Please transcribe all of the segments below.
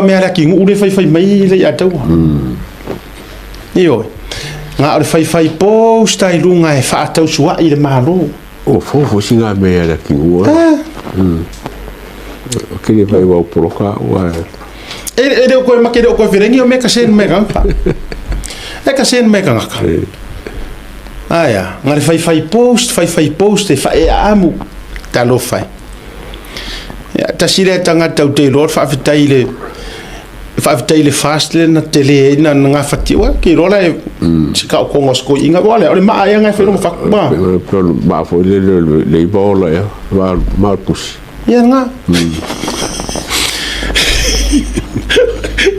me ala ki ngu le fai mai le atau io nga o fai post ai lunga e fa atau sua i le malo o fo singa me ala ki ngu ke le vai wa proka wa e de ko ma ke de ko virengi o me ka sen me kan e ka sen me kan aya nga le fai post e fa e amu talo fai ya tasile tanga tau te lor fa fitaile fast le na tele na nga fatiwa ki rola e sika ko ngosko inga wala ole ma ya nga fe no fa ba fo le bola ya ma pus ya nga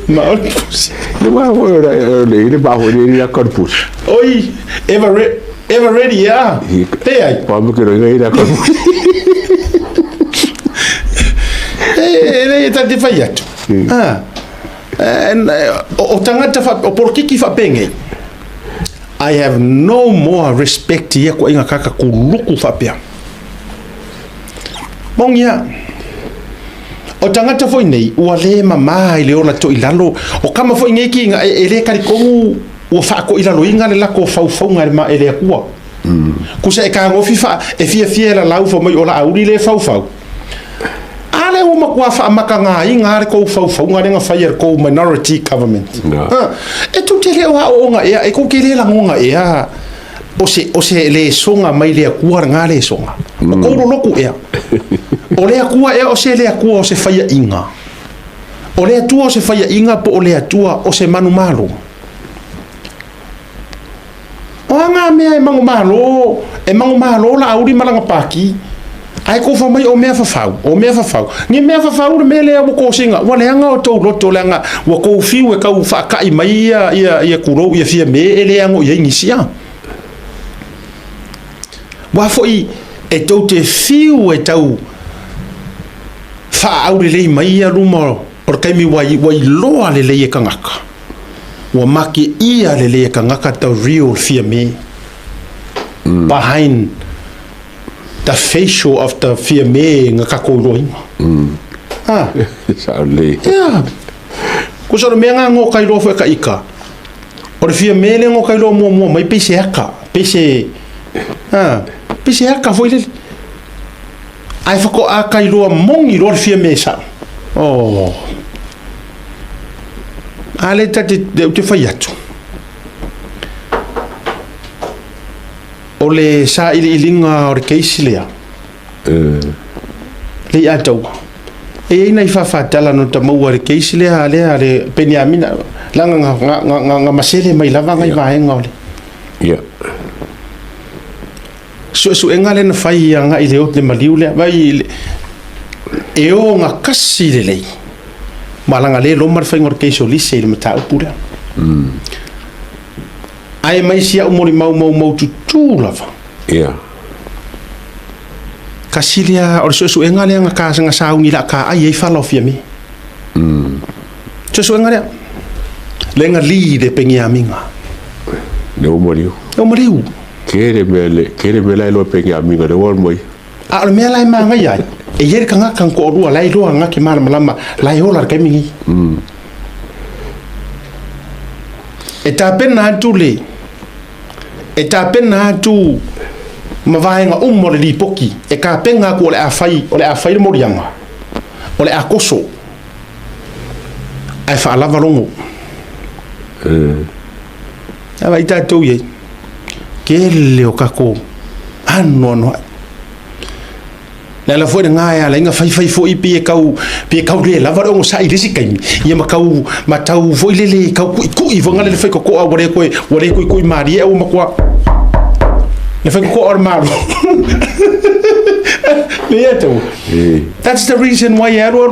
ma pus le ma fo le ba fo le ya corpus oi ever ready ya te ai pa mo que ro ira corpus e te faiato o tangata o porkiki fa penge I have no more respect ia ko inga kaka kuluku fa pia mongia o tangata foi nei o le mama ile ona to ilalo o kama foi nei ki ele kali kongu o fa ko ilalo inga le la ko fa ngal ma ele akua kusa e ka ngofi fa e fia la lau fo mai ola auri le fa ale o makua fa makanga inga ko fa nga fire ko minority government e tu te le o nga e ko ke le la nga e o se le songa mai le akua nga le songa o ko ro loku e o le akua e o se le akua o se fire inga o le atua o se fire inga po o le atua o se manu malo o nga me e mangu malo la auri malanga paki ai ko fa mai o me fa fau ni me fa fau me le o ko singa wa le anga o to loto le anga wa ko fiu e ka u fa kai mai ia kuro ia fia me ele anga ia inisia wa foi e to te fiu e tau fa au le mai ia luma por kai mi wai loa le le kangaka wa maki ia le kangaka ta real fia me behind the facial of the fear me nga kakoloing Saule yeah ko so me nga ngo kai lo fa ka ika o fear me le ngo kai lo mo mai pese aka pese foi le ai fa ko a kai lo mongi lo fear me sa ale te faiato o le sa ilinga o keisi lea le atau e ina I fafatala no tamau o keisi lea le Peniamina langa nga masele mai lava ngai vaenga ole ia so engale na fai nga ile o te maliu le vai e o nga kasi le malanga le lo mar fai ngor keisi o lise le mata upura ai mai sia umori mau tu lava ia kasilia o so engale nga ka nga sauni la ka ai Faalava Fiame so engale le nga li de Peniamina le o moriu kere mele lo Peniamina le o moi a me la ma nga ia e yer ka nga kan ko ru la ilo nga ki mala malama la yola ka mingi e ta pena tu ma vai nga mo le poki e ka penga ko le afai mo rianga o le akoso ai Faalava Loa ava ita to ye ke le o kako no la foi nga ya la nga fai fo I pe kau le lava o sa I lesi kai ia ma kau matau foi le kau ku I vonga le fai ko o wore ko mari e o makwa le fai ko or maru le that's the reason why ya ro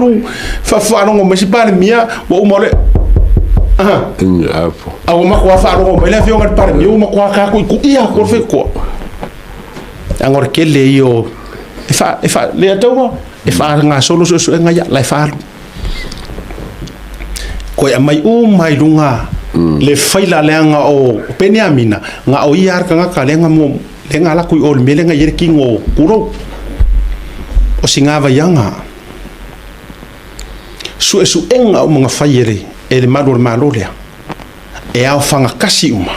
fa no mo si par mia o mo le o makwa fa ro mo le fio ngar par mi o makwa ka ku ia ko fe ko angor ke le yo e fa le atau e fa nga solo so nga ya la fa ko ya mai mai lunga le faila lenga o Peniamina nga o iar ka nga lenga mo lenga la ku o me lenga yer kingo kuro o singava yanga su enga o mga whaiere e le malo lea e au whanga kasi uma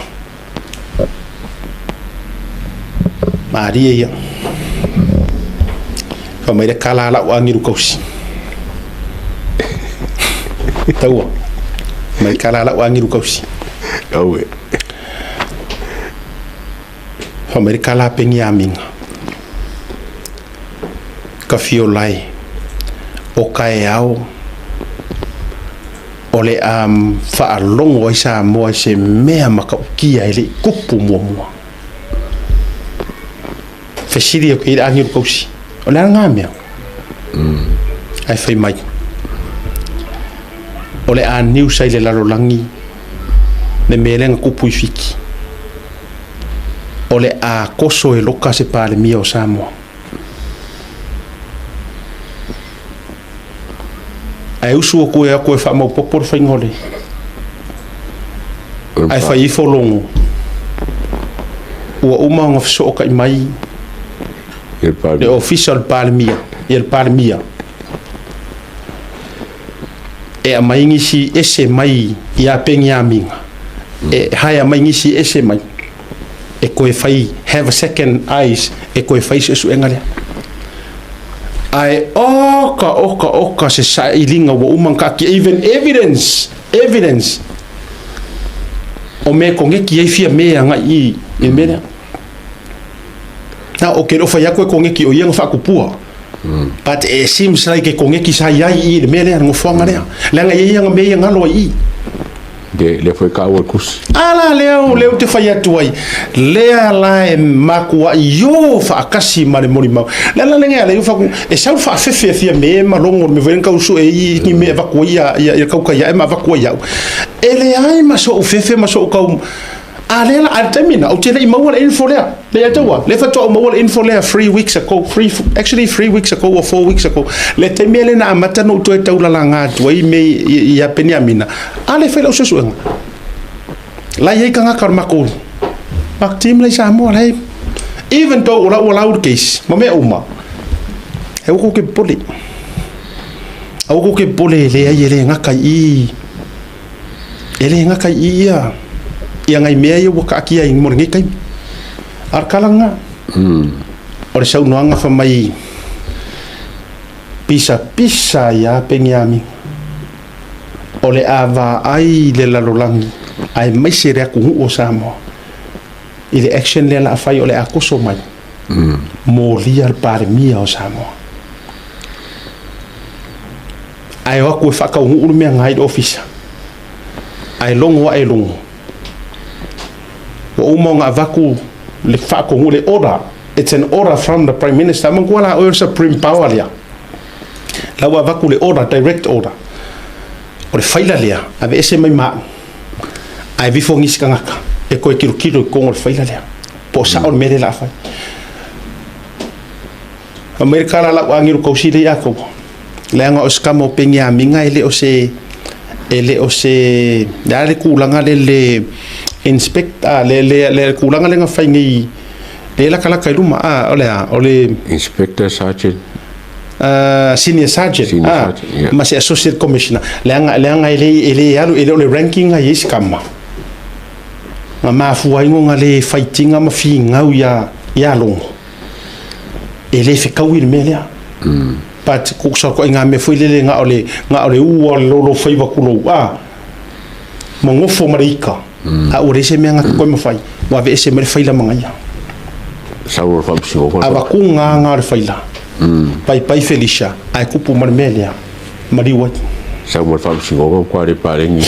maria ia ka mai le kala la o angiru kausi taua mai kala la o angiru kausi aue ka mai le kala Peniamina ka fiolai o kai au o le whaalongo i sa moa se mea makaukia e le kupu mua whesiri o kei angiru kausi o le ngā mea ai whai mai o le a niu sai le larolangi le melenga kupu i whiki o le a koso e loka se pāle mia o Samoa ai usu o koe a koe wha mau popor whai ngole ai whai i wholongo ua umanga whaso o kai mai le official palemia i el palemia e a mai ngisi ese mai i a Peniamina e hai a mai ngisi ese mai e koe whai have a second eyes e koe whai se su engalea ai oka se sa ilinga wa umanga ki even evidence o me kongeki e fia mea nga i mea na o ke lo fai koe kongeki o ianga whakupua but it seems like e kongeki sa iai i mea lea ngofuanga lea langa ianga mea ngalo i le foi ka o kus ala leo te fai atu ai lea la e makua yo fa akasi mare mori mau la lenga le fa e sa fa fefe fia me malongo me ven ka usu e ni me vakuia ya kauka ya ma vakuia ele ai ma so fefe ma so ka alela altamina o tele mau la info lea le atawa le fa to mau la info lea 3 weeks ago 3 weeks ago or 4 weeks ago le temele na amata no to taula la nga tu i me ya Peniamina ale fa lo so la ye kanga karmako pak tim le Samoa le even though ola case mo me uma e ko ke pole au ko ke pole le ye le nga kai ele nga kai ia ia ngai mea ia waka akia i moringi kai arkalanga o le saunoanga wha mai pisa ia Peniamina o le awa ai le lalolangi ai mai se rea kungu o Samoa i le action le la afai o le akoso mai Molia Fiame o Samoa ai waku e whakaungu uru mea ngai ofisa ai longo ai longo o umonga vaku le whakongu le order it's an order from the Prime Minister mangkuala o supreme power lea lawa vaku le order direct order o le whaila lea ave ese mai maa ai vifo ngisi kangaka e koe kilo i kongo le whaila lea po sa o mere la whai Amerika la lau angiru kausi le ako leanga o skamo Peniamina ele o se dale kulanga le inspector le kulanga le nga whaingi le la kala kairuma o le inspector sergeant senior sergeant yeah. ma se associate commissioner leanga ele alu ele le ranking a yes kama ma fuaingo nga le fightinga ma fingau ya longo ele fe kawil melia but ku so ko nga me foi le nga ole u lo faiva kulo mo ngofo marika a ore se me nga ko me fai wa ve se me faila mangaya sa o fa psigo ko aba ku nga faila pai Felicia ai kupu marmelia mariwa sa mo fa psigo ko re parengi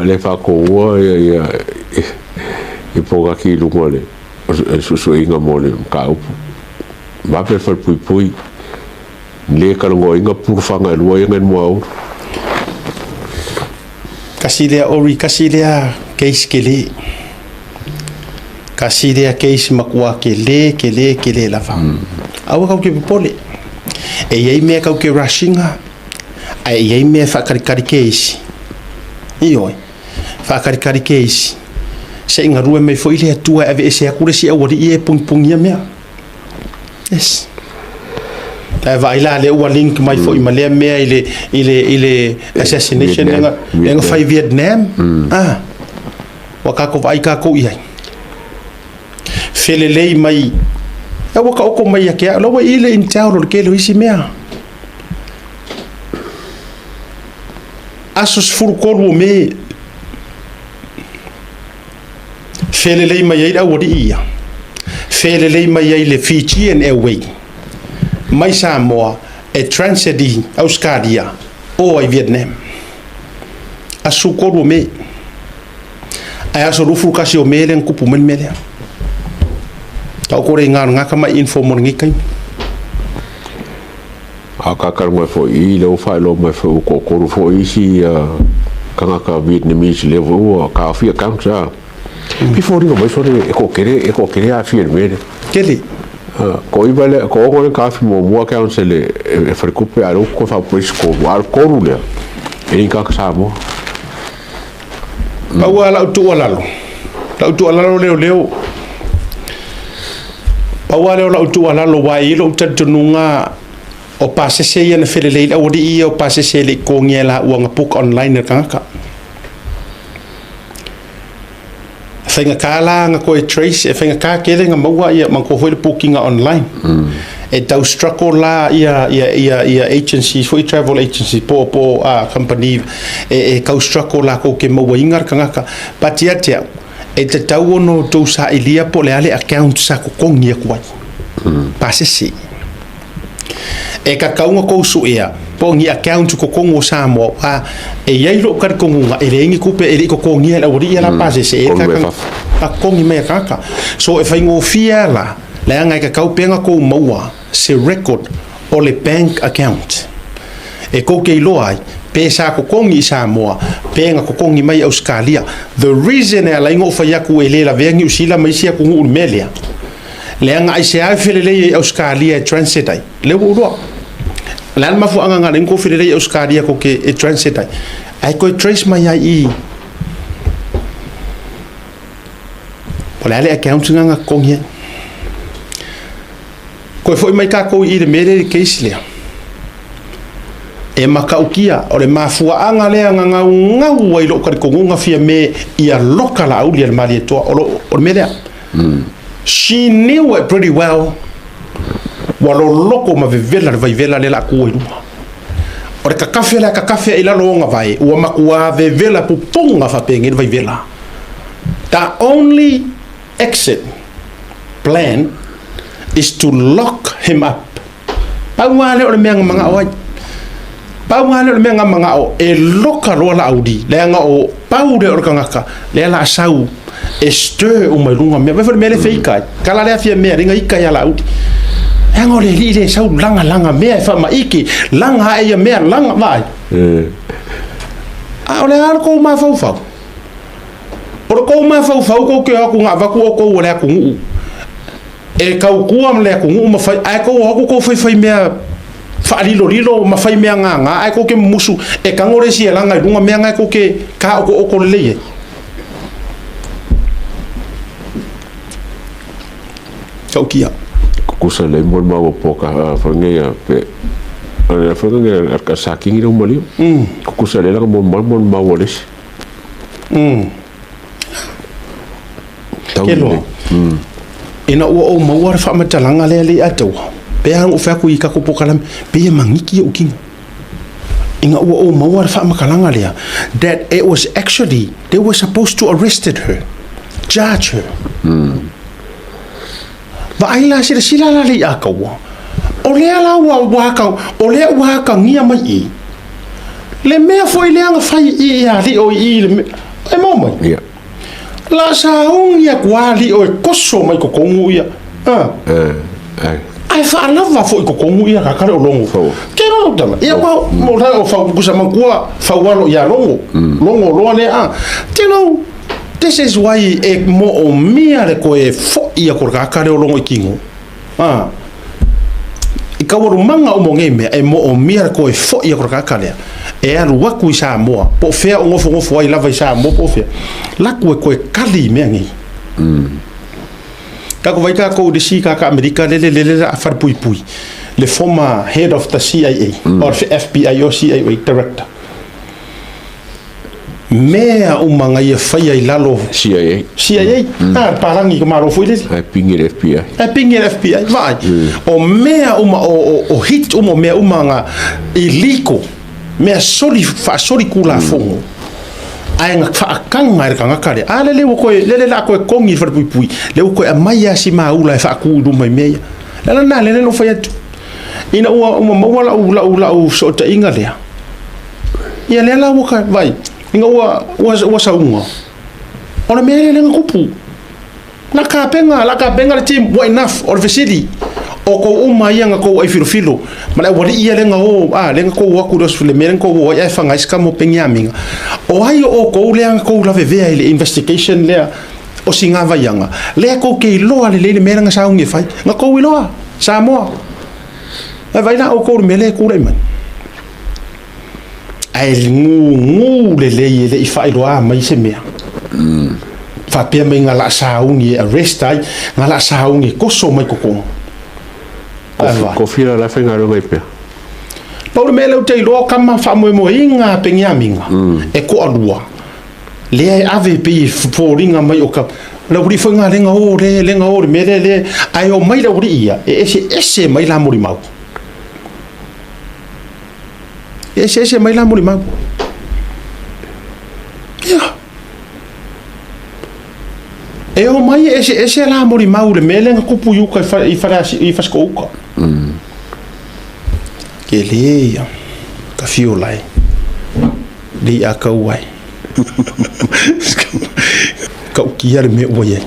le fa ko ya e poga ki lungole so inga mole ka upu va per far pui le kalongo inga purfanga lo inga mo Kasilia case kele Kasilia case makua kele la fa awa ka ke pole e yai me ka ke rushinga ai yai me fa kari case iyo fa kari case se inga rua mai foi le tua ave se akure si awari e pung ia mea yes ta vai la le wa link mai foi ma le mea ile assassination nga fai Vietnam waka ko vai ka ko ia felelei mai e waka o ko mai ke lo ile in tau lo ke lo isi mea asos furkolu me felelei mai ai awari ia felelei mai ai le Fiji and Airway mai Samoa e transedi Australia o ai Vietnam asu kolu me ai aso rufu kasi o me len kupu men mele tau kore ngaka mai informon ngikai akakar mai fo I lo fa lo mai fo ko fo isi kanga ka Vietnamese level ka fia kamsa before ringo mai sore e ko kere a fia mele kele ko ibale ko ka fi mo ka on sele e fa coupe a ko fa pres ko ar ko rule e ka sa mo pa wala tu alalo leo pa wala tu alalo wa I lo tantunga o pase se ia na felelei o di o pase se le ko ngela uanga book online kanga fenga kala nga ko trace e fenga ka kele nga maua ia man ko foi booking online e tau struggle la ia agency foi travel agency po company e ka struggle la ko ke maua ingar kanga patia e te tau ono to sa ilia po le ale account sa ko kongia kwa pase se e ka kaunga ko su ia po ngi account ko kongo Samoa e yai lo kar konga e rengi kupe e ko kongi la ori la pase se ka kongi me kaka so e fai ngo fiala la nga ka kau penga ko maua se record o le bank account e ko ke loai pesa ko kongi Samoa penga ko kongi mai Australia the reason e la ngo fa yaku e le la vengi usila mai sia ko ngu melia le nga ai se ai felele Australia transit ai le wo lan mafu anga nga ko felele Australia ko ke transit ai ko trace mai ai pola le account nga kongi ko foi mai ka ko I le mere case le e makaukia o le mafua anga le nga wai lo ka ko nga fia me ia lokala au le mali to o mere she knew it pretty well walo loko ma vevela le la ko inu o ka kafe ila lo nga vai o makua vevela pupunga fa pengi vai vela the only exit plan is to lock him up pawale o me nga o pawale o me nga o e loka lo la audi le nga o paude o kangaka le la sau este o mai lunga me vai me le feika kala le afia me ringa ika ya la audi ngo le li sau langa me fa ma iki langa e me langa vai a le ar ko ma fa por ko ma fa ko ke aku nga va ko le aku e ka ku am le aku ma fa ai ko fa me fa lilo ma fa me nga ai ko ke musu e ka ngore si langa lunga me nga ko ke ka ko le kia kusa le mo ma poka fangia pe ana fangia ka saking ro mali kusa le mo ma woles kelo ina o ma war fa matalanga le ato pe hang o fa ku I ka ko pokalam pe mangiki o king inga o ma war fa makalanga le that it was actually they were supposed to arrested her charge her ba ai la sila la le akawa o le ala wa ka o le wa ka ngia mai le me foi le anga fai ia li o I le e mo mai la sa un ia kwali o koso mai ko kongu ia ai fa lava foi ko kongu ia ka ka o longo ke no dala ia ko mo ra o fa ku sa mangua fa walo ia longo lo le you know this is why e mo o mia le ko e fo ia ko ka o longo kingo I ka waru manga o mongeme e mo o mia ko e fo ia ko ka e alu aku i Samoa po fea o ngofo ai lava i Samoa po fea laku e koe kali mea ngi kako vai ka ko de si ka Amerika le a far pui le former head of the CIA or FBI or CIA director mea umanga ia fai ai lalo CIA parangi ko maro foi le pingir FBI vai o mea o hit mea umanga illegal mea soli kula fongo ai nga kang ngai ka ngakare le le la ko kongi far pui le ko mai asi maula fa ku du mai mea le no fai ina ula so ta inga le ia le la ka vai inga ua saunga ona mea le kupu la ka penga le team what enough or facility o ko ia nga ko ai filo mala wali ia le nga le nga ko wa ku dos le meren ko wa ia fanga iskamo Peniamina o ai o ko le nga ko la vevea ile investigation le o singa va yanga le ko ke loa le meren nga saunga fai nga ko loa Samoa e vai na o ko mele ku le man ai ngu le i fai loa mai se mea fa pe mai nga la saunga arrest ai nga la saunga ko so mai ko ko fira la fenga ro pe Paulo mele te lo kama fa mo inga Peniamina e ko alua le ave pe foringa mai o ka la uri fenga lenga o mele le ai o mai la uri ia ese mai la muri mau ese mai la muri mau ya e o mai ese la muri mau le mele nga kupu yu ka i fasko uka ke le ka fiolai li aka wai ka ukiar me oye